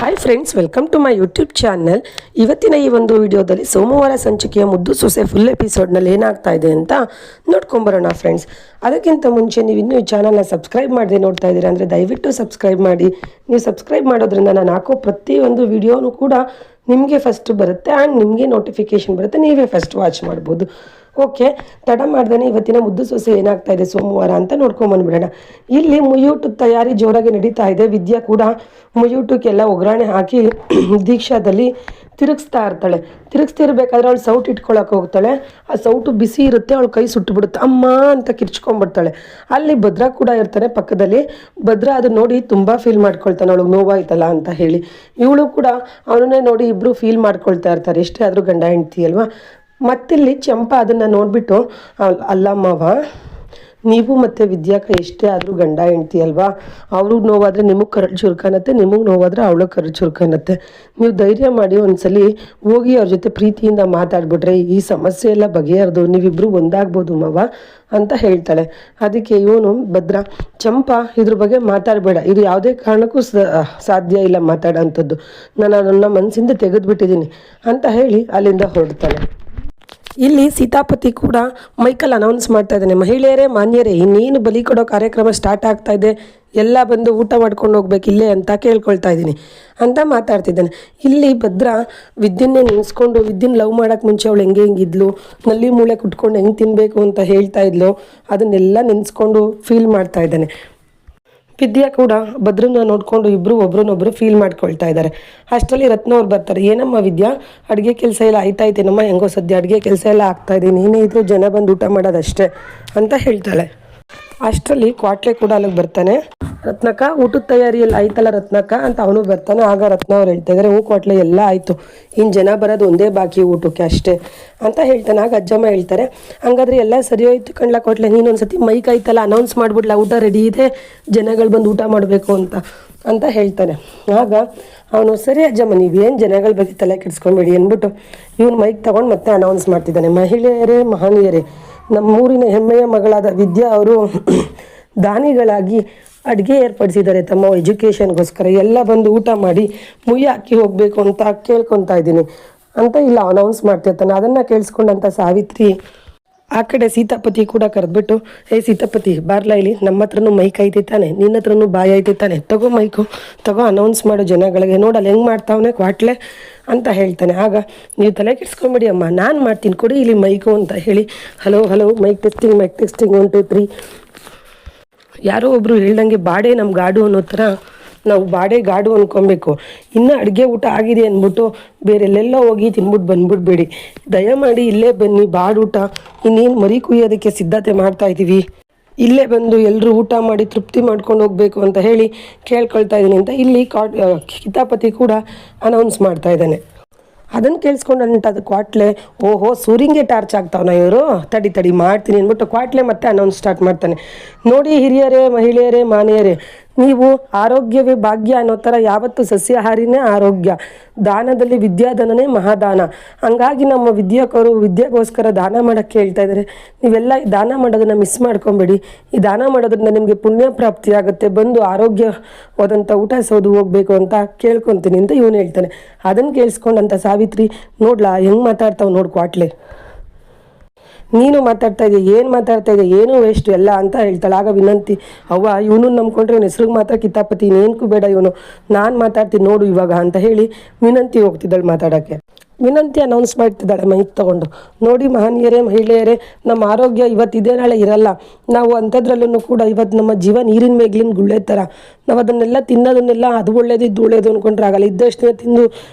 Hi friends, welcome to my YouTube channel. ಇವತ್ತಿನ ಈ ಒಂದು ವಿಡಿಯೋದಲ್ಲಿ ಸೋಮವಾರ ಸಂಚಿಕೆಯ ಮುದ್ದು ಸೊಸೆ ಫುಲ್ ಎಪಿಸೋಡ್ನಲ್ಲಿ ಏನಾಗ್ತಾ ಇದೆ ಅಂತ ನೋಡ್ಕೊಂಬರೋಣ ಫ್ರೆಂಡ್ಸ್. ಅದಕ್ಕಿಂತ ಮುಂಚೆ ನೀವು ಇನ್ನೂ ಈ ಚಾನಲ್ನ ಸಬ್ಸ್ಕ್ರೈಬ್ ಮಾಡದೆ ನೋಡ್ತಾ ಇದ್ದೀರಾ ಅಂದರೆ ದಯವಿಟ್ಟು ಸಬ್ಸ್ಕ್ರೈಬ್ ಮಾಡಿ. ನೀವು ಸಬ್ಸ್ಕ್ರೈಬ್ ಮಾಡೋದ್ರಿಂದ ನಾನು ಹಾಕೋ ಪ್ರತಿಯೊಂದು ವಿಡಿಯೋನೂ ಕೂಡ ನಿಮಗೆ ಫಸ್ಟ್ ಬರುತ್ತೆ ಆ್ಯಂಡ್ ನಿಮಗೆ ನೋಟಿಫಿಕೇಷನ್ ಬರುತ್ತೆ, ನೀವೇ ಫಸ್ಟ್ ವಾಚ್ ಮಾಡ್ಬೋದು. ಓಕೆ, ತಡ ಮಾಡ್ದೇ ಇವತ್ತಿನ ಮುದ್ದು ಸೊಸೆ ಏನಾಗ್ತಾ ಇದೆ ಸೋಮವಾರ ಅಂತ ನೋಡ್ಕೊಂಬಂದ್ಬಿಡೋಣ. ಇಲ್ಲಿ ಮುಯ್ಯೂಟದ ತಯಾರಿ ಜೋರಾಗಿ ನಡೀತಾ ಇದೆ. ವಿದ್ಯಾ ಕೂಡ ಮುಯ್ಯೂಟಕ್ಕೆಲ್ಲ ಒಗ್ಗರಣೆ ಹಾಕಿ ದೀಕ್ಷಾದಲ್ಲಿ ತಿರುಗಿಸ್ತಾ ಇರ್ತಾಳೆ. ತಿರುಗಿಸ್ತಿರ್ಬೇಕಾದ್ರೆ ಅವಳು ಸೌಟ್ ಇಟ್ಕೊಳಕ್ಕೆ ಹೋಗ್ತಾಳೆ. ಆ ಸೌಟು ಬಿಸಿ ಇರುತ್ತೆ, ಅವಳು ಕೈ ಸುಟ್ಟು ಬಿಡುತ್ತೆ, ಅಮ್ಮ ಅಂತ ಕಿರ್ಚ್ಕೊಂಡ್ಬಿಡ್ತಾಳೆ. ಅಲ್ಲಿ ಭದ್ರಾ ಕೂಡ ಇರ್ತಾನೆ ಪಕ್ಕದಲ್ಲಿ. ಭದ್ರಾ ಅದನ್ನ ನೋಡಿ ತುಂಬ ಫೀಲ್ ಮಾಡ್ಕೊಳ್ತಾನೆ, ಅವಳಿಗೆ ನೋವಾಯ್ತಲ್ಲ ಅಂತ ಹೇಳಿ. ಇವಳು ಕೂಡ ಅವನನ್ನೇ ನೋಡಿ ಇಬ್ಬರು ಫೀಲ್ ಮಾಡ್ಕೊಳ್ತಾ ಇರ್ತಾರೆ, ಎಷ್ಟೇ ಆದರೂ ಗಂಡ ಹೆಂಡ್ತಿ ಅಲ್ವಾ. ಮತ್ತಿಲ್ಲಿ ಚಂಪಾ ಅದನ್ನು ನೋಡಿಬಿಟ್ಟು, ಅಲ್ಲಮ್ಮವ ನೀವು ಮತ್ತು ವಿದ್ಯಾಕ ಎಷ್ಟೇ ಆದರೂ ಗಂಡ ಹೆಂಡ್ತಿ ಅಲ್ವಾ, ಅವ್ರಿಗೆ ನೋವಾದರೆ ನಿಮಗೆ ಕರಳು ಚುರುಕನತ್ತೆ, ನಿಮಗೆ ನೋವಾದರೆ ಅವಳಿಗೆ ಕರಳು ಚುರುಕನತ್ತೆ. ನೀವು ಧೈರ್ಯ ಮಾಡಿ ಒಂದ್ಸಲಿ ಹೋಗಿ ಅವ್ರ ಜೊತೆ ಪ್ರೀತಿಯಿಂದ ಮಾತಾಡ್ಬಿಟ್ರೆ ಈ ಸಮಸ್ಯೆ ಎಲ್ಲ ಬಗೆಹರಿದು ನೀವಿಬ್ಬರು ಒಂದಾಗ್ಬೋದು ಮವ ಅಂತ ಹೇಳ್ತಾಳೆ. ಅದಕ್ಕೆ ಇವನು ಭದ್ರಾ, ಚಂಪಾ ಇದ್ರ ಬಗ್ಗೆ ಮಾತಾಡಬೇಡ, ಇದು ಯಾವುದೇ ಕಾರಣಕ್ಕೂ ಸಾಧ್ಯ ಇಲ್ಲ ಮಾತಾಡೋಂಥದ್ದು, ನಾನು ನನ್ನ ಮನಸ್ಸಿಂದ ತೆಗೆದುಬಿಟ್ಟಿದ್ದೀನಿ ಅಂತ ಹೇಳಿ ಅಲ್ಲಿಂದ ಹೊರಡ್ತಾಳೆ. ಇಲ್ಲಿ ಸೀತಾಪತಿ ಕೂಡ ಮೈಕಲ್ ಅನೌನ್ಸ್ ಮಾಡ್ತಾ ಇದ್ದಾನೆ, ಮಹಿಳೆಯರೇ ಮಾನ್ಯರೇ ಇನ್ನೇನು ಬಲಿ ಕೊಡೋ ಕಾರ್ಯಕ್ರಮ ಸ್ಟಾರ್ಟ್ ಆಗ್ತಾ ಇದೆ, ಎಲ್ಲ ಬಂದು ಊಟ ಮಾಡ್ಕೊಂಡು ಹೋಗ್ಬೇಕಿಲ್ಲೇ ಅಂತ ಕೇಳ್ಕೊಳ್ತಾ ಇದ್ದೀನಿ ಅಂತ ಮಾತಾಡ್ತಿದ್ದಾನೆ. ಇಲ್ಲಿ ಭದ್ರಾ ವಿದ್ಯನ್ನೇ ನೆನೆಸ್ಕೊಂಡು, ವಿದ್ಯನ್ ಲವ್ ಮಾಡೋಕ್ಕೆ ಮುಂಚೆ ಅವಳು ಹೆಂಗಿದ್ಲು, ನಲ್ಲಿ ಮೂಳೆ ಕುಟ್ಕೊಂಡು ಹೆಂಗೆ ತಿನ್ನಬೇಕು ಅಂತ ಹೇಳ್ತಾ ಇದ್ಲು, ಅದನ್ನೆಲ್ಲ ನೆನೆಸ್ಕೊಂಡು ಫೀಲ್ ಮಾಡ್ತಾ ಇದ್ದಾನೆ. ವಿದ್ಯಾ ಕೂಡ ಭದ್ರನ್ನ ನೋಡಿಕೊಂಡು ಇಬ್ಬರು ಒಬ್ರನ್ನೊಬ್ರು ಫೀಲ್ ಮಾಡ್ಕೊಳ್ತಾ ಇದ್ದಾರೆ. ಅಷ್ಟರಲ್ಲಿ ರತ್ನ ಅವ್ರು ಬರ್ತಾರೆ. ಏನಮ್ಮ ವಿದ್ಯಾ, ಅಡುಗೆ ಕೆಲಸ ಎಲ್ಲ ಆಯ್ತಾಯ್ತೇನಮ್ಮ, ಹೆಂಗೋ ಸದ್ಯ ಅಡುಗೆ ಕೆಲಸ ಎಲ್ಲ ಆಗ್ತಾಯಿದೆ, ನೀನೇ ಇದ್ರು ಜನ ಬಂದು ಊಟ ಮಾಡೋದಷ್ಟೇ ಅಂತ ಹೇಳ್ತಾಳೆ. ಅಷ್ಟರಲ್ಲಿ ಕ್ವಾಟ್ಲೆ ಕೂಡ ಅಲ್ಲಿಗೆ ಬರ್ತಾನೆ. ರತ್ನಕ್ಕ ಊಟದ ತಯಾರಿಯಲ್ಲಿ ಆಯ್ತಲ್ಲ ರತ್ನಕ್ಕ ಅಂತ ಅವನು ಬರ್ತಾನೆ. ಆಗ ರತ್ನ ಅವ್ರು ಹೇಳ್ತಾ ಇದ್ದಾರೆ, ಕ್ವಾಟ್ಲೆ ಎಲ್ಲ ಆಯಿತು, ಇನ್ನು ಜನ ಬರೋದು ಒಂದೇ ಬಾಕಿ ಊಟಕ್ಕೆ ಅಷ್ಟೇ ಅಂತ ಹೇಳ್ತಾನೆ. ಆಗ ಅಜ್ಜಮ್ಮ ಹೇಳ್ತಾರೆ, ಹಂಗಾದ್ರೆ ಎಲ್ಲ ಸರಿ ಹೋಯ್ತು ಕಣ್ಲ ಕ್ವಾಟ್ಲೆ, ನೀನೊಂದ್ಸತಿ ಮೈಕ್ ಆಯ್ತಲ್ಲ ಅನೌನ್ಸ್ ಮಾಡಿಬಿಡ್ಲ, ಊಟ ರೆಡಿ ಇದೆ, ಜನಗಳು ಬಂದು ಊಟ ಮಾಡಬೇಕು ಅಂತ ಹೇಳ್ತಾನೆ. ಆಗ ಅವನು, ಸರಿ ಅಜ್ಜಮ್ಮ ನೀವೇನು ಜನಗಳ ಬಗ್ಗೆ ತಲೆ ಕೆಡಿಸ್ಕೊಂಬೇಡಿ ಅಂದ್ಬಿಟ್ಟು ಇವನು ಮೈಕ್ ತೊಗೊಂಡು ಮತ್ತೆ ಅನೌನ್ಸ್ ಮಾಡ್ತಿದ್ದಾನೆ. ಮಹಿಳೆಯರೇ ಮಹನೀಯರೇ, ನಮ್ಮೂರಿನ ಹೆಮ್ಮೆಯ ಮಗಳಾದ ವಿದ್ಯಾ ಅವರು ದಾನಿಗಳಾಗಿ ಅಡುಗೆ ಏರ್ಪಡಿಸಿದ್ದಾರೆ ತಮ್ಮ ಎಜುಕೇಷನ್ಗೋಸ್ಕರ, ಎಲ್ಲ ಬಂದು ಊಟ ಮಾಡಿ ಮುಯ್ಯಿ ಹಾಕಿ ಹೋಗಬೇಕು ಅಂತ ಕೇಳ್ಕೊತಾ ಇದ್ದೀನಿ ಅಂತ ಇಲ್ಲ ಅನೌನ್ಸ್ ಮಾಡ್ತಿರ್ತಾನೆ. ಅದನ್ನು ಕೇಳಿಸ್ಕೊಂಡಂಥ ಸಾವಿತ್ರಿ ಆ ಕಡೆ ಸೀತಾಪತಿ ಕೂಡ ಕರೆದ್ಬಿಟ್ಟು, ಸೀತಾಪತಿ ಬಾರ್ಲಾ, ಇಲ್ಲಿ ನಮ್ಮ ಹತ್ರನೂ ಮೈಕ್ ಐತಿತ್ತಾನೆ, ನಿನ್ನ ಹತ್ರನೂ ಬಾಯಿ ಐತಿತ್ತಾನೆ, ತಗೋ ಮೈಕು ತಗೋ, ಅನೌನ್ಸ್ ಮಾಡೋ ಜನಗಳಿಗೆ, ನೋಡಲ್ಲ ಹೆಂಗೆ ಮಾಡ್ತಾವನೆ ಕ್ವಾಟ್ಲೆ ಅಂತ ಹೇಳ್ತಾನೆ. ಆಗ ನೀವು ತಲೆ ಕೆಡಿಸ್ಕೊಂಬಿಡಿ ಅಮ್ಮ, ನಾನು ಮಾಡ್ತೀನಿ, ಕೊಡಿ ಇಲ್ಲಿ ಮೈಕು ಅಂತ ಹೇಳಿ, ಹಲೋ ಮೈಕ್ ಟೆಸ್ಟಿಂಗ್ 1 2 3 ಯಾರೋ ಒಬ್ಬರು ಹೇಳ್ದಂಗೆ ಬಾಡೆ ನಮ್ಮ ಗಾಡು ಅನ್ನೋ ಥರ ನಾವು ಬಾಡೆ ಗಾಡು ಅಂದ್ಕೊಬೇಕು. ಇನ್ನೂ ಅಡುಗೆ ಊಟ ಆಗಿದೆ ಅಂದ್ಬಿಟ್ಟು ಬೇರೆಲ್ಲೆಲ್ಲ ಹೋಗಿ ತಿನ್ಬಿಟ್ಟು ಬಂದ್ಬಿಡ್ಬೇಡಿ, ದಯಮಾಡಿ ಇಲ್ಲೇ ಬನ್ನಿ, ಬಾಡೂಟ ಇನ್ನೇನು ಮರಿ ಕುಯ್ಯೋದಕ್ಕೆ ಸಿದ್ಧತೆ ಮಾಡ್ತಾಯಿದ್ದೀವಿ, ಇಲ್ಲೇ ಬಂದು ಎಲ್ಲರೂ ಊಟ ಮಾಡಿ ತೃಪ್ತಿ ಮಾಡ್ಕೊಂಡು ಹೋಗಬೇಕು ಅಂತ ಹೇಳಿ ಕೇಳ್ಕೊಳ್ತಾ ಇದ್ದೀನಿ ಅಂತ ಇಲ್ಲಿ ಸೀತಾಪತಿ ಕೂಡ ಅನೌನ್ಸ್ ಮಾಡ್ತಾ ಇದ್ದಾನೆ. ಅದನ್ನು ಕೇಳಿಸ್ಕೊಂಡಂತ ಅದು ಕ್ವಾಟ್ಲೆ, ಓಹೋ ಸೂರ್ಯಂಗೆ ಟಾರ್ಚ್ ಆಗ್ತಾವನ ಇವರು, ತಡಿ ಮಾಡ್ತೀನಿ ಅಂದ್ಬಿಟ್ಟು ಕ್ವಾಟ್ಲೆ ಮತ್ತೆ ಅನೌನ್ಸ್ ಸ್ಟಾರ್ಟ್ ಮಾಡ್ತಾನೆ. ನೋಡಿ ಹಿರಿಯರೇ ಮಹಿಳೆಯರೇ ಮಾನ್ಯರೇ, ನೀವು ಆರೋಗ್ಯವೇ ಭಾಗ್ಯ ಅನ್ನೋ ಥರ ಯಾವತ್ತು ಸಸ್ಯಾಹಾರಿನೇ ಆರೋಗ್ಯ, ದಾನದಲ್ಲಿ ವಿದ್ಯಾದಾನನೇ ಮಹಾದಾನ. ಹಂಗಾಗಿ ನಮ್ಮ ವಿದ್ಯೆಗೋಸ್ಕರ ದಾನ ಮಾಡೋಕ್ಕೆ ಹೇಳ್ತಾ ಇದ್ದಾರೆ. ನೀವೆಲ್ಲ ಈ ದಾನ ಮಾಡೋದನ್ನು ಮಿಸ್ ಮಾಡ್ಕೊಬೇಡಿ, ಈ ದಾನ ಮಾಡೋದ್ರಿಂದ ನಿಮಗೆ ಪುಣ್ಯ ಪ್ರಾಪ್ತಿ ಆಗುತ್ತೆ, ಬಂದು ಆರೋಗ್ಯವಾದಂಥ ಊಟ ಸೌದು ಹೋಗಬೇಕು ಅಂತ ಕೇಳ್ಕೊತೀನಿ ಅಂತ ಇವನು ಹೇಳ್ತಾನೆ. ಅದನ್ನು ಕೇಳಿಸ್ಕೊಂಡಂಥ ಸಾವಿತ್ರಿ, ನೋಡ್ಲಾ ಹೆಂಗೆ ಮಾತಾಡ್ತಾವೆ ನೋಡು ಕ್ವಾಟ್ಲೆ, ನೀನು ಮಾತಾಡ್ತಾ ಇದೆಯಾ, ಏನು ಮಾತಾಡ್ತಾ ಇದೆಯಾ, ಏನು ವೇಸ್ಟ್ ಎಲ್ಲ ಅಂತ ಹೇಳ್ತಾಳೆ. ಆಗ ವಿನಂತಿ, ಅವ್ವ ಇವನು ನಂಬ್ಕೊಂಡ್ರೆ ಇವನು ಹೆಸ್ರಿಗೆ ಮಾತ್ರ ಕಿತಾಪತಿ, ಇನ್ನೇನಕ್ಕೂ ಬೇಡ ಇವನು, ನಾನು ಮಾತಾಡ್ತೀನಿ ನೋಡು ಇವಾಗ ಅಂತ ಹೇಳಿ ವಿನಂತಿ ಹೋಗ್ತಿದ್ದಾಳೆ ಮಾತಾಡೋಕ್ಕೆ. ವಿನಂತಿ ಅನೌನ್ಸ್ ಮಾಡ್ತಿದ್ದಾಳೆ ಮೈಕ್ ತೊಗೊಂಡು, ನೋಡಿ ಮಹನೀಯರೇ ಮಹಿಳೆಯರೇ, ನಮ್ಮ ಆರೋಗ್ಯ ಇವತ್ತಿದೆ ನಾಳೆ ಇರಲ್ಲ, ನಾವು ಅಂಥದ್ರಲ್ಲೂ ಕೂಡ ಇವತ್ತು ನಮ್ಮ ಜೀವ ನೀರಿನ ಮೇಗ್ಲಿನ ಗುಳ್ಳೆ ಥರ, ನಾವು ಅದನ್ನೆಲ್ಲ ತಿನ್ನೋದನ್ನೆಲ್ಲ ಅದು ಒಳ್ಳೇದು ಇದು ಒಳ್ಳೇದು ಅಂದ್ಕೊಂಡ್ರೆ ಆಗಲ್ಲ, ಇದ್ದಷ್ಟೇ ತಿಂದು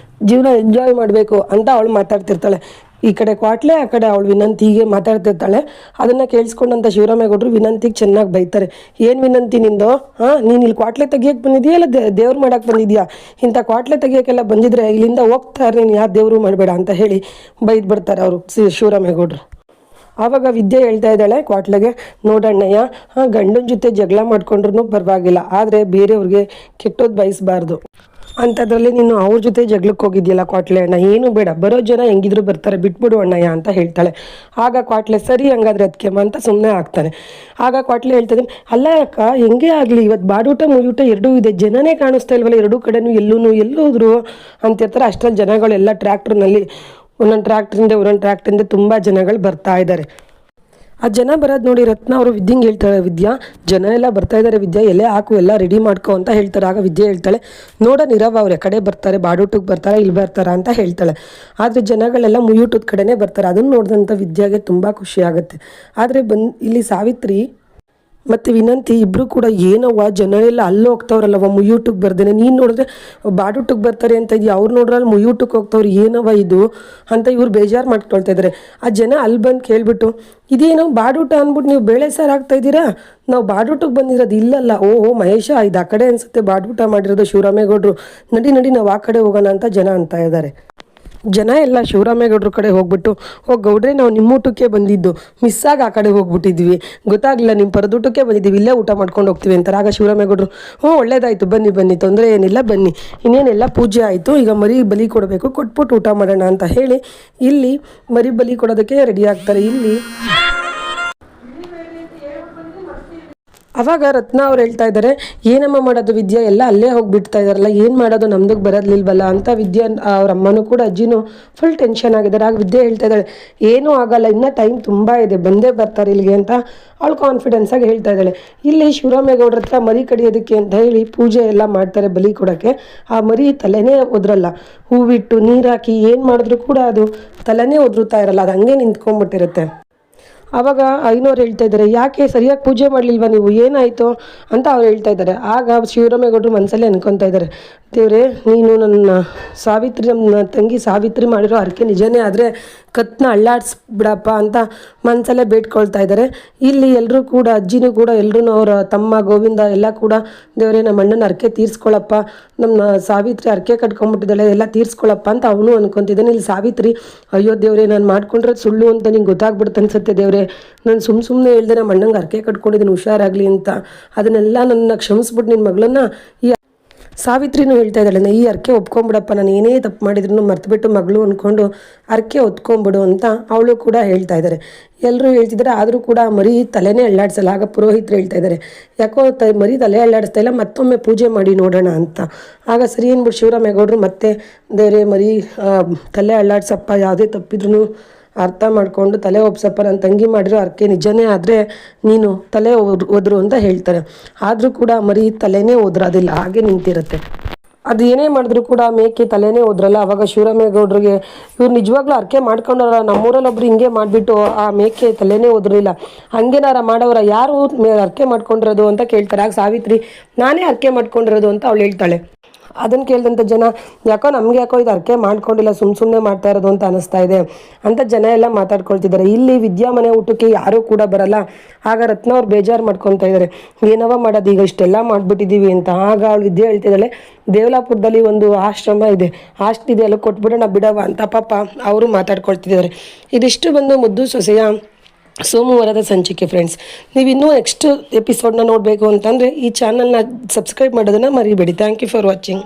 ಜೀವನ ಎಂಜಾಯ್ ಮಾಡಬೇಕು ಅಂತ ಅವಳು ಮಾತಾಡ್ತಿರ್ತಾಳೆ. ಈ ಕಡೆ ಕ್ವಾಟ್ಲೆ, ಆ ಕಡೆ ಅವಳು ವಿನಂತಿ ಹೀಗೆ ಮಾತಾಡ್ತಿರ್ತಾಳೆ. ಅದನ್ನು ಕೇಳಿಸ್ಕೊಂಡಂಥ ಶಿವರಾಮೇಗೌಡರು ವಿನಂತಿಗೆ ಚೆನ್ನಾಗಿ ಬೈತಾರೆ. ಏನು ವಿನಂತಿ ನಿಂದು, ನೀನು ಇಲ್ಲಿ ಕ್ವಾಟ್ಲೆ ತೆಗಿಯೋಕ್ಕೆ ಬಂದಿದೆಯಾ ಇಲ್ಲ ದೇವ್ರು ಮಾಡೋಕ್ಕೆ ಬಂದಿದ್ಯಾ, ಇಂಥ ಕ್ವಾಟ್ಲೆ ತೆಗಿಯೋಕ್ಕೆಲ್ಲ ಬಂದಿದ್ರೆ ಇಲ್ಲಿಂದ ಹೋಗ್ತಾರೆ, ನೀನು ಯಾರು ದೇವರು ಮಾಡಬೇಡ ಅಂತ ಹೇಳಿ ಬೈದು ಬಿಡ್ತಾರೆ ಅವರು ಶಿವರಾಮೇಗೌಡರು. ಆವಾಗ ವಿದ್ಯೆ ಹೇಳ್ತಾ ಇದ್ದಾಳೆ ಕ್ವಾಟ್ಲೆಗೆ, ನೋಡಣ್ಣಯ್ಯ, ಗಂಡನ ಜೊತೆ ಜಗಳ ಮಾಡ್ಕೊಂಡ್ರೂ ಪರವಾಗಿಲ್ಲ, ಆದರೆ ಬೇರೆಯವ್ರಿಗೆ ಕೆಟ್ಟೋದು ಬಯಸಬಾರ್ದು, ಅಂಥದ್ರಲ್ಲಿ ನೀನು ಅವ್ರ ಜೊತೆ ಜಗಳಕ್ಕೆ ಹೋಗಿದ್ಯಲ್ಲ ಕ್ವಾಟ್ಲೆ ಅಣ್ಣ, ಏನು ಬೇಡ, ಬರೋ ಜನ ಹೆಂಗಿದ್ರು ಬರ್ತಾರೆ, ಬಿಟ್ಬಿಡು ಅಣ್ಣಯ್ಯ ಅಂತ ಹೇಳ್ತಾಳೆ. ಆಗ ಕ್ವಾಟ್ಲೆ ಸರಿ ಹಂಗಾದ್ರೆ ಅದಕ್ಕೆ ಅಂತ ಸುಮ್ಮನೆ ಆಗ್ತಾನೆ. ಆಗ ಕ್ವಾಟ್ಲೆ ಹೇಳ್ತದೆ, ಅಲ್ಲ ಅಕ್ಕ ಹೆಂಗೆ ಆಗಲಿ ಇವತ್ತು ಬಾಡೂಟ ಮುಯೂಟ ಎರಡೂ ಇದೆ, ಜನನೇ ಕಾಣಿಸ್ತಾ ಇಲ್ವಲ್ಲ ಎರಡೂ ಕಡೆನೂ, ಎಲ್ಲೋದ್ರು ಅಂತಿರ್ತಾರೆ. ಅಷ್ಟರಲ್ಲಿ ಜನಗಳೆಲ್ಲ ಟ್ರ್ಯಾಕ್ಟರ್ನಲ್ಲಿ ಒಂದೊಂದು ಟ್ರ್ಯಾಕ್ಟ್ರಿಂದ ತುಂಬ ಜನಗಳು ಬರ್ತಾ ಇದ್ದಾರೆ. ಆ ಜನ ಬರೋದು ನೋಡಿ ರತ್ನ ಅವರು ವಿದ್ಯಂಗೆ ಹೇಳ್ತಾಳೆ, ವಿದ್ಯಾ ಜನ ಎಲ್ಲ ಬರ್ತಾ ಇದ್ದಾರೆ ವಿದ್ಯಾ, ಎಲೆ ಹಾಕು ಎಲ್ಲ ರೆಡಿ ಮಾಡ್ಕೊ ಅಂತ ಹೇಳ್ತಾರೆ. ಆಗ ವಿದ್ಯೆ ಹೇಳ್ತಾಳೆ, ನೋಡ ನೀರವ್ ಅವ್ರೆ ಕಡೆ ಬರ್ತಾರೆ, ಬಾಡೂಟಕ್ಕೆ ಬರ್ತಾರಾ ಇಲ್ಲಿ ಬರ್ತಾರಾ ಅಂತ ಹೇಳ್ತಾಳೆ. ಆದರೆ ಜನಗಳೆಲ್ಲ ಮುಯೂಟದ ಕಡೆನೇ ಬರ್ತಾರೆ. ಅದನ್ನು ನೋಡಿದಂಥ ವಿದ್ಯಾಗೆ ತುಂಬ ಖುಷಿ ಆಗುತ್ತೆ. ಆದರೆ ಇಲ್ಲಿ ಸಾವಿತ್ರಿ ಮತ್ತು ವಿನಂತಿ ಇಬ್ಬರು ಕೂಡ ಏನವ್ವ ಜನ ಎಲ್ಲ ಅಲ್ಲಿ ಹೋಗ್ತಾವ್ರಲ್ಲವ ಮುಯೂಟಕ್ಕೆ ಬರ್ದೇನೆ, ನೀನು ನೋಡಿದ್ರೆ ಬಾಡೂಟಕ್ಕೆ ಬರ್ತಾರೆ ಅಂತ ಇದೆಯಾ, ಅವ್ರು ನೋಡ್ರಲ್ಲಿ ಮುಯೂಟಕ್ಕೆ ಹೋಗ್ತಾವ್ರು, ಏನವ ಇದು ಅಂತ ಇವ್ರು ಬೇಜಾರು ಮಾಡ್ಕೊಳ್ತಾ ಇದ್ದಾರೆ. ಆ ಜನ ಅಲ್ಲಿ ಬಂದು ಕೇಳಿಬಿಟ್ಟು, ಇದೇನು ಬಾಡೂಟ ಅಂದ್ಬಿಟ್ಟು ನೀವು ಬೇಳೆ ಸಾರು ಹಾಕ್ತಾಯಿದ್ದೀರಾ, ನಾವು ಬಾಡೂಟಕ್ಕೆ ಬಂದಿರೋದು ಇಲ್ಲಲ್ಲ, ಓಹೋ ಮಹೇಶ ಇದು ಆ ಕಡೆ ಅನಿಸುತ್ತೆ ಬಾಡೂಟ ಮಾಡಿರೋದು ಶಿವರಾಮೇಗೌಡರು, ನಡಿ ನಾವು ಆ ಕಡೆ ಹೋಗೋಣ ಅಂತ ಜನ ಅಂತ ಇದ್ದಾರೆ. ಜನ ಎಲ್ಲ ಶಿವರಾಮೇಗೌಡ್ರ ಕಡೆ ಹೋಗ್ಬಿಟ್ಟು, ಗೌಡ್ರೆ ನಾವು ನಿಮ್ಮ ಊಟಕ್ಕೆ ಬಂದಿದ್ದು, ಮಿಸ್ಸಾಗಿ ಆ ಕಡೆ ಹೋಗ್ಬಿಟ್ಟಿದ್ವಿ, ಗೊತ್ತಾಗಲಿಲ್ಲ ನಿಮ್ಮ ಪರದೂಟಕ್ಕೆ ಬಂದಿದ್ದೀವಿ, ಇಲ್ಲೇ ಊಟ ಮಾಡ್ಕೊಂಡು ಹೋಗ್ತೀವಿ ಅಂತಾರೆ. ಆಗ ಶಿವರಾಮೇಗೌಡರು, ಒಳ್ಳೇದಾಯಿತು ಬನ್ನಿ ತೊಂದರೆ ಏನಿಲ್ಲ ಬನ್ನಿ, ಇನ್ನೇನೆಲ್ಲ ಪೂಜೆ ಆಯಿತು, ಈಗ ಮರಿ ಬಲಿ ಕೊಡಬೇಕು, ಕೊಟ್ಬಿಟ್ಟು ಊಟ ಮಾಡೋಣ ಅಂತ ಹೇಳಿ ಇಲ್ಲಿ ಮರಿ ಬಲಿ ಕೊಡೋದಕ್ಕೆ ರೆಡಿ ಆಗ್ತಾರೆ. ಇಲ್ಲಿ ಅವಾಗ ರತ್ನ ಅವ್ರು ಹೇಳ್ತಾ ಇದ್ದಾರೆ, ಏನಮ್ಮ ಮಾಡೋದು ವಿದ್ಯಾ, ಎಲ್ಲ ಅಲ್ಲೇ ಹೋಗಿಬಿಡ್ತಾ ಇದ್ದಾರಲ್ಲ, ಏನು ಮಾಡೋದು ನಮ್ದಕ್ಕೆ ಬರೋದಿಲ್ವಲ್ಲ ಅಂತ. ವಿದ್ಯಾ ಅವ್ರ ಅಮ್ಮನೂ ಕೂಡ ಅಜ್ಜಿನೂ ಫುಲ್ ಟೆನ್ಷನ್ ಆಗಿದ್ದಾರೆ. ಆಗ ವಿದ್ಯೆ ಹೇಳ್ತಾ ಇದ್ದಾಳೆ, ಏನೂ ಆಗಲ್ಲ, ಇನ್ನೂ ಟೈಮ್ ತುಂಬ ಇದೆ, ಬಂದೇ ಬರ್ತಾರೆ ಇಲ್ಲಿಗೆ ಅಂತ ಅವಳು ಕಾನ್ಫಿಡೆನ್ಸಾಗಿ ಹೇಳ್ತಾ ಇದ್ದಾಳೆ. ಇಲ್ಲಿ ಶಿವರಾಮೇಗೌಡ್ರ ಹತ್ರ ಮರಿ ಕಡಿಯೋದಕ್ಕೆ ಅಂತ ಹೇಳಿ ಪೂಜೆ ಎಲ್ಲ ಮಾಡ್ತಾರೆ ಬಲಿ ಕೊಡೋಕ್ಕೆ. ಆ ಮರಿ ತಲೆನೇ ಒದ್ರಲ್ಲ, ಹೂವಿಟ್ಟು ನೀರು ಹಾಕಿ ಏನು ಮಾಡಿದ್ರು ಕೂಡ ಅದು ತಲೆನೇ ಒದ್ರುತ್ತಾ ಇರಲ್ಲ, ಅದು ಹಂಗೆ ನಿಂತ್ಕೊಂಡ್ಬಿಟ್ಟಿರುತ್ತೆ. ಆವಾಗ ಐನೋರು ಹೇಳ್ತಾ ಇದ್ದಾರೆ, ಯಾಕೆ ಸರಿಯಾಗಿ ಪೂಜೆ ಮಾಡಲಿಲ್ವ ನೀವು, ಏನಾಯಿತು ಅಂತ ಅವ್ರು ಹೇಳ್ತಾ ಇದ್ದಾರೆ. ಆಗ ಶಿವರಾಮೇಗೌಡರು ಮನಸ್ಸಲ್ಲೇ ಅನ್ಕೊತಾ ಇದ್ದಾರೆ, ದೇವ್ರೆ ನೀನು ನನ್ನ ಸಾವಿತ್ರಿ, ನಮ್ಮ ತಂಗಿ ಸಾವಿತ್ರಿ ಮಾಡಿರೋ ಹರಕೆ ನಿಜನೇ ಆದರೆ ಕತ್ನ ಅಳ್ಳಾಡಿಸ್ಬಿಡಪ್ಪ ಅಂತ ಮನಸ್ಸಲ್ಲೇ ಬೇಡ್ಕೊಳ್ತಾ ಇದ್ದಾರೆ. ಇಲ್ಲಿ ಎಲ್ಲರೂ ಕೂಡ ಅಜ್ಜಿನೂ ಕೂಡ ಎಲ್ಲರೂ ಅವರ ತಮ್ಮ ಗೋವಿಂದ ಎಲ್ಲ ಕೂಡ, ದೇವರೇ ನಮ್ಮ ಅಣ್ಣನ ಹರಕೆ ತೀರಿಸ್ಕೊಳ್ಳಪ್ಪ, ನಮ್ಮ ಸಾವಿತ್ರಿ ಹರಕೆ ಕಟ್ಕೊಂಡ್ಬಿಟ್ಟಿದ್ದಾಳೆ ಎಲ್ಲ ತೀರಿಸ್ಕೊಳ್ಳಪ್ಪ ಅಂತ ಅವನು ಅನ್ಕೊತಿದ್ದಾನೆ. ಇಲ್ಲಿ ಸಾವಿತ್ರಿ, ಅಯ್ಯೋ ದೇವ್ರೆ ನಾನು ಮಾಡ್ಕೊಂಡ್ರೆ ಸುಳ್ಳು ಅಂತ ನಿಂಗೆ ಗೊತ್ತಾಗ್ಬಿಡುತ್ತೆ ಅನ್ಸುತ್ತೆ ದೇವ್ರೆ, ನಾನು ಸುಮ್ಮನೆ ಹೇಳ್ದೆ ನಮ್ಮ ಅಣ್ಣಂಗೆ ಹರಕೆ ಕಟ್ಕೊಂಡಿದ್ದೀನಿ ಹುಷಾರಾಗಲಿ ಅಂತ, ಅದನ್ನೆಲ್ಲ ನನ್ನ ಕ್ಷಮಿಸ್ಬಿಟ್ಟು ನಿನ್ನ ಮಗಳನ್ನ. ಈ ಸಾವಿತ್ರಿನೂ ಹೇಳ್ತಾ ಇದ್ದಾಳೆ, ಈ ಹರಕೆ ಒಪ್ಕೊಂಬಿಡಪ್ಪ, ನಾನು ಏನೇ ತಪ್ಪು ಮಾಡಿದ್ರು ಮರ್ತುಬಿಟ್ಟು ಮಗಳು ಅಂದ್ಕೊಂಡು ಹರಕೆ ಒತ್ಕೊಂಬಿಡು ಅಂತ ಅವಳು ಕೂಡ ಹೇಳ್ತಾ ಇದ್ದಾರೆ. ಎಲ್ಲರೂ ಹೇಳ್ತಿದ್ದಾರೆ. ಆದರೂ ಕೂಡ ಮರಿ ತಲೆನೇ ಅಳ್ಳಾಡ್ಸಲ್ಲ. ಆಗ ಪುರೋಹಿತರು ಹೇಳ್ತಾ ಇದ್ದಾರೆ, ಯಾಕೋ ಮರಿ ತಲೆ ಅಳ್ಳಾಡಿಸ್ತಾ ಇಲ್ಲ, ಮತ್ತೊಮ್ಮೆ ಪೂಜೆ ಮಾಡಿ ನೋಡೋಣ ಅಂತ. ಆಗ ಸರಿ ಅಂದ್ಬಿಟ್ಟು ಶಿವರಾಮೇಗೌಡರು ಮತ್ತೆ ದೇವರೇ ಮರಿ ತಲೆ ಅಳ್ಳಾಡ್ಸಪ್ಪ, ಯಾವುದೇ ತಪ್ಪಿದ್ರೂ ಅರ್ಥ ಮಾಡಿಕೊಂಡು ತಲೆ ಒಪ್ಸಪ್ಪ, ನನ್ನ ತಂಗಿ ಮಾಡಿರೋ ಹರಕೆ ನಿಜನೇ ಆದರೆ ನೀನು ತಲೆ ಒದ್ರು ಅಂತ ಹೇಳ್ತಾರೆ. ಆದರೂ ಕೂಡ ಮರಿ ತಲೆನೇ ಒದ್ರೋದಿಲ್ಲ, ಹಾಗೆ ನಿಂತಿರುತ್ತೆ. ಅದು ಏನೇ ಮಾಡಿದ್ರು ಕೂಡ ಮೇಕೆ ತಲೆನೇ ಹೋದ್ರಲ್ಲ. ಅವಾಗ ಶಿವರಾಮೇಗೌಡರಿಗೆ, ಇವ್ರು ನಿಜವಾಗ್ಲೂ ಹರಕೆ ಮಾಡ್ಕೊಂಡವ್ರ, ನಮ್ಮೂರಲ್ಲಿ ಒಬ್ರು ಹಿಂಗೆ ಮಾಡಿಬಿಟ್ಟು ಆ ಮೇಕೆ ತಲೆನೇ ಹೋದ್ರಿಲ್ಲ, ಹಂಗೇನಾರ ಮಾಡೋರ, ಯಾರು ಹರಕೆ ಮಾಡ್ಕೊಂಡಿರೋದು ಅಂತ ಕೇಳ್ತಾರೆ. ಆಗ ಸಾವಿತ್ರಿ, ನಾನೇ ಹರಕೆ ಮಾಡ್ಕೊಂಡಿರೋದು ಅಂತ ಅವಳು ಹೇಳ್ತಾಳೆ. ಅದನ್ನು ಕೇಳಿದಂಥ ಜನ, ಯಾಕೋ ನಮಗೆ ಯಾಕೋ ಇದು ಹರಕೆ ಮಾಡ್ಕೊಂಡಿಲ್ಲ, ಸುಮ್ಮನೆ ಮಾಡ್ತಾ ಇರೋದು ಅಂತ ಅನಿಸ್ತಾ ಇದೆ ಅಂತ ಜನ ಎಲ್ಲ ಮಾತಾಡ್ಕೊಳ್ತಿದ್ದಾರೆ. ಇಲ್ಲಿ ವಿದ್ಯಾ ಮನೆ ಊಟಕ್ಕೆ ಯಾರೂ ಕೂಡ ಬರಲ್ಲ. ಆಗ ರತ್ನ ಅವ್ರು ಬೇಜಾರು ಮಾಡ್ಕೊತಾ ಇದ್ದಾರೆ, ಏನವ ಮಾಡೋದು ಈಗ ಇಷ್ಟೆಲ್ಲ ಮಾಡಿಬಿಟ್ಟಿದ್ದೀವಿ ಅಂತ. ಆಗ ಅವಳು ವಿದ್ಯೆ ಹೇಳ್ತಿದ್ದಾಳೆ, ದೇವಲಾಪುರದಲ್ಲಿ ಒಂದು ಆಶ್ರಮ ಇದೆ, ಹಾಸ್ಟಿದೆ, ಅಲ್ಲಿ ಕೊಟ್ಬಿಡೋಣ ಬಿಡವ ಅಂತ ಪಾಪ ಅವರು ಮಾತಾಡ್ಕೊಳ್ತಿದ್ದಾರೆ. ಇದಿಷ್ಟು ಬಂದು ಮುದ್ದು ಸೊಸೆಯ ಸೋಮವಾರದ ಸಂಚಿಕೆ ಫ್ರೆಂಡ್ಸ್. ನೀವು ಇನ್ನೂ ನೆಕ್ಸ್ಟ್ ಎಪಿಸೋಡ್ನ ನೋಡಬೇಕು ಅಂತಂದರೆ ಈ ಚಾನಲ್ನ ಸಬ್ಸ್ಕ್ರೈಬ್ ಮಾಡೋದನ್ನು ಮರಿಬೇಡಿ. Thank you for watching.